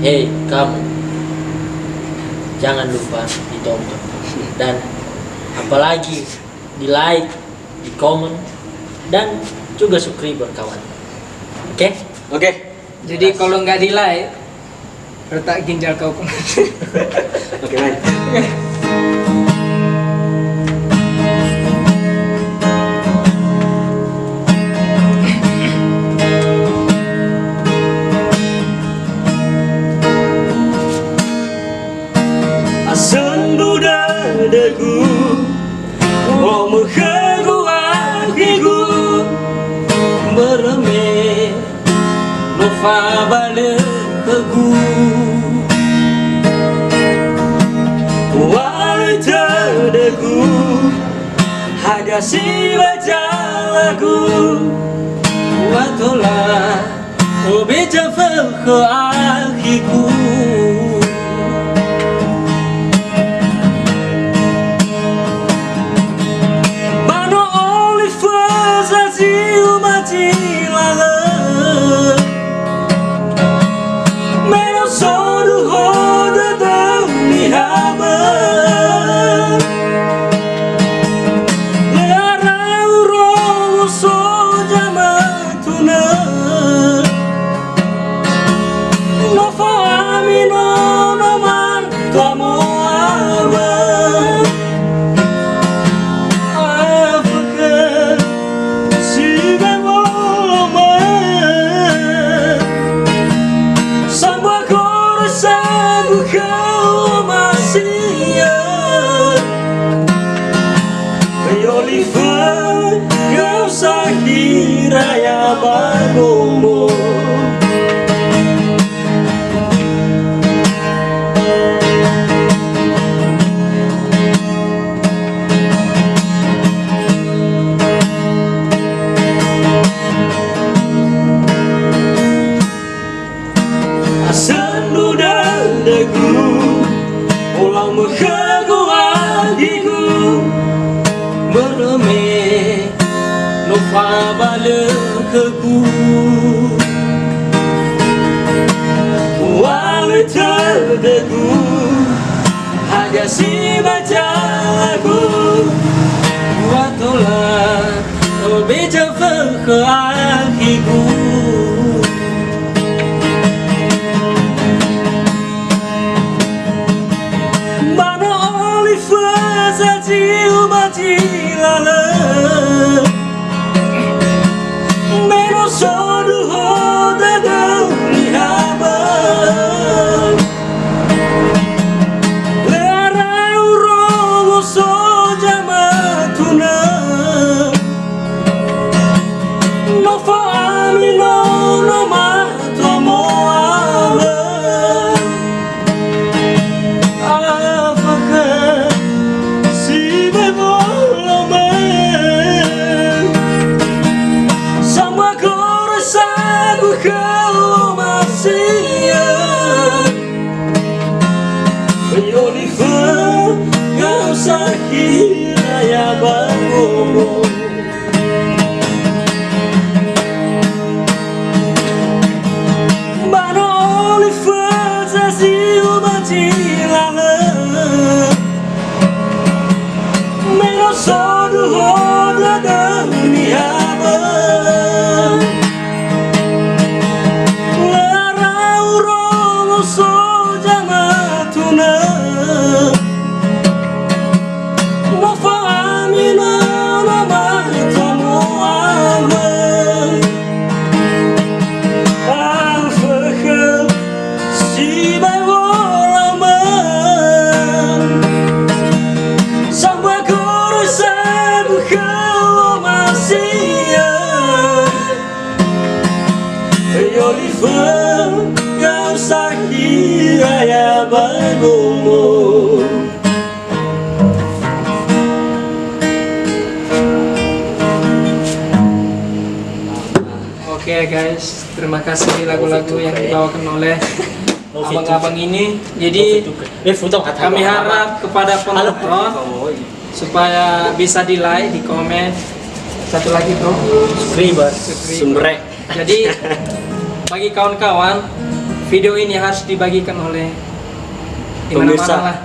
Hei kamu, jangan lupa ditonton dan apalagi di like, di komen dan juga subscribe kawan. Oke? Oke. Jadi kalau nggak di like, retak ginjal kau kemana? Oke, main. Sendu dadaku, oh mengharu hatiku, meremeh nova baleku. Walau dadaku, hanya si baca lagu, watola obeja ke akiku. Sendu dadaku, ulang mengharu hatiku, meremeh nova baleku. Walau dadaku, hanya si baca lagu, watola obeja ke akiku. Oke guys, terima kasih lagu-lagu yang dibawakan oleh abang-abang ini. Jadi kami harap kepada penonton supaya bisa di like, di komen. Satu lagi bro, subscriber. Jadi bagi kawan-kawan video ini harus dibagikan oleh Pemirsa. dimana-mana lah.